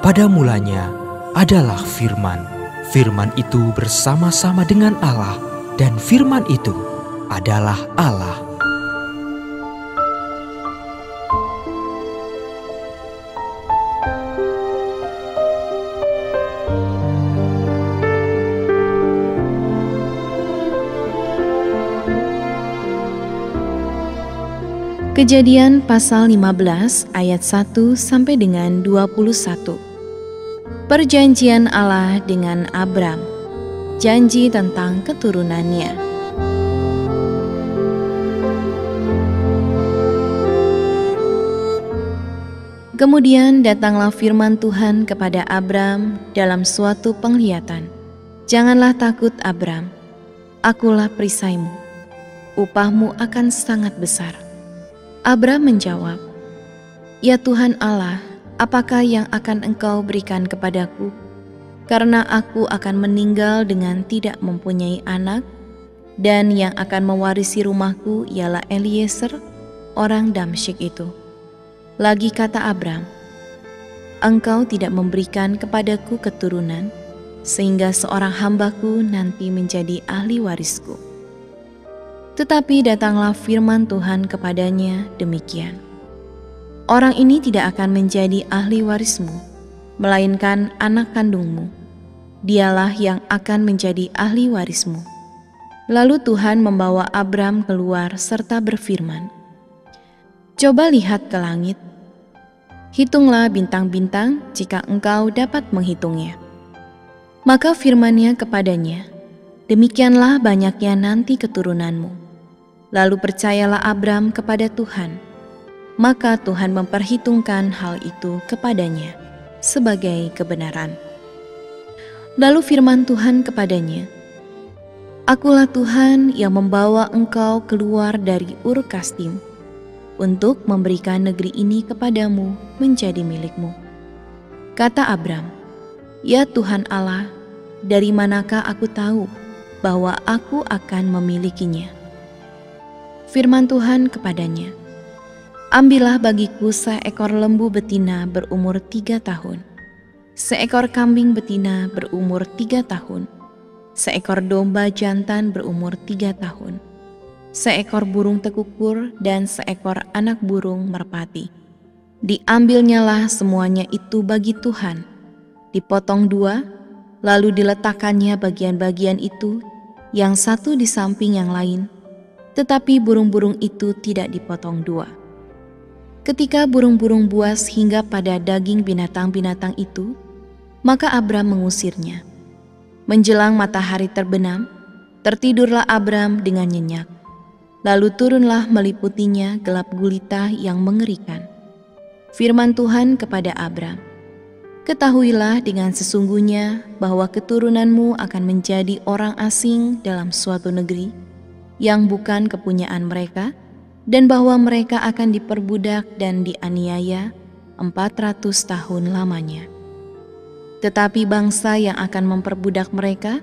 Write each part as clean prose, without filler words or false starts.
Pada mulanya adalah Firman. Firman itu bersama-sama dengan Allah, dan Firman itu adalah Allah. Kejadian pasal 15 ayat 1 sampai dengan 21. Perjanjian Allah dengan Abram. Janji tentang keturunannya. Kemudian datanglah firman Tuhan kepada Abram dalam suatu penglihatan. Janganlah takut Abram, akulah perisaimu, upahmu akan sangat besar. Abram menjawab, "Ya Tuhan Allah, apakah yang akan Engkau berikan kepadaku? Karena aku akan meninggal dengan tidak mempunyai anak, dan yang akan mewarisi rumahku ialah Eliezer, orang Damsyik itu." Lagi kata Abram, "Engkau tidak memberikan kepadaku keturunan, sehingga seorang hambaku nanti menjadi ahli warisku." Tetapi datanglah firman Tuhan kepadanya demikian, "Orang ini tidak akan menjadi ahli warismu, melainkan anak kandungmu. Dialah yang akan menjadi ahli warismu." Lalu Tuhan membawa Abram keluar serta berfirman, "Coba lihat ke langit, hitunglah bintang-bintang jika engkau dapat menghitungnya." Maka firman-Nya kepadanya, "Demikianlah banyaknya nanti keturunanmu." Lalu percayalah Abram kepada Tuhan, maka Tuhan memperhitungkan hal itu kepadanya sebagai kebenaran. Lalu firman Tuhan kepadanya, "Akulah Tuhan yang membawa engkau keluar dari Ur Kasdim untuk memberikan negeri ini kepadamu menjadi milikmu." Kata Abram, "Ya Tuhan Allah, dari manakah aku tahu bahwa aku akan memilikinya?" Firman Tuhan kepadanya, "Ambillah bagiku seekor lembu betina berumur 3 tahun, seekor kambing betina berumur 3 tahun, seekor domba jantan berumur 3 tahun, seekor burung tekukur dan seekor anak burung merpati. Diambilnyalah semuanya itu bagi Tuhan, dipotong 2, lalu diletakkannya bagian-bagian itu, yang satu di samping yang lain, tetapi burung-burung itu tidak dipotong 2. Ketika burung-burung buas hingga pada daging binatang-binatang itu, maka Abram mengusirnya. Menjelang matahari terbenam, tertidurlah Abram dengan nyenyak. Lalu turunlah meliputinya gelap gulita yang mengerikan. Firman Tuhan kepada Abram, "Ketahuilah dengan sesungguhnya bahwa keturunanmu akan menjadi orang asing dalam suatu negeri yang bukan kepunyaan mereka, dan bahwa mereka akan diperbudak dan dianiaya 400 tahun lamanya. Tetapi bangsa yang akan memperbudak mereka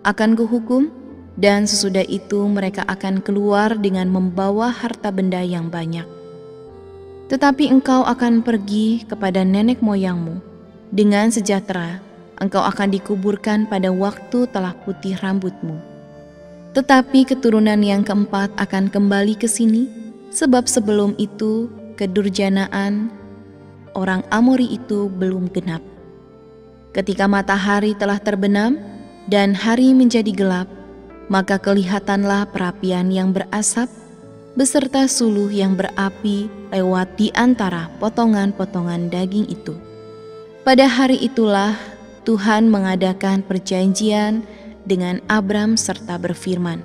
akan kuhukum, dan sesudah itu mereka akan keluar dengan membawa harta benda yang banyak. Tetapi engkau akan pergi kepada nenek moyangmu dengan sejahtera, engkau akan dikuburkan pada waktu telah putih rambutmu. Tetapi keturunan yang keempat akan kembali ke sini, sebab sebelum itu kedurjanaan orang Amori itu belum genap. Ketika matahari telah terbenam dan hari menjadi gelap, maka kelihatanlah perapian yang berasap beserta suluh yang berapi lewat di antara potongan-potongan daging itu. Pada hari itulah Tuhan mengadakan perjanjian dengan Abram serta berfirman,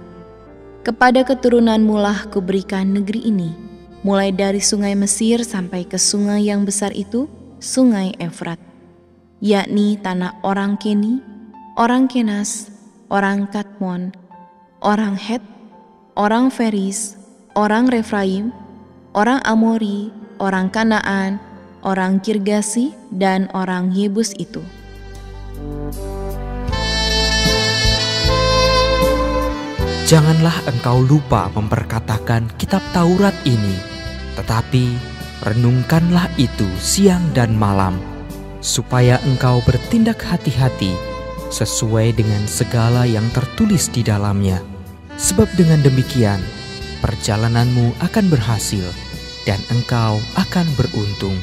"Kepada keturunanmu lah kuberikan negeri ini, mulai dari sungai Mesir sampai ke sungai yang besar itu, sungai Efrat, yakni tanah orang Keni, orang Kenas, orang Kadmon, orang Het, orang Feris, orang Refraim, orang Amori, orang Kanaan, orang Girgasi, dan orang Yebus itu." Janganlah engkau lupa memperkatakan kitab Taurat ini, tetapi renungkanlah itu siang dan malam, supaya engkau bertindak hati-hati sesuai dengan segala yang tertulis di dalamnya. Sebab dengan demikian, perjalananmu akan berhasil dan engkau akan beruntung.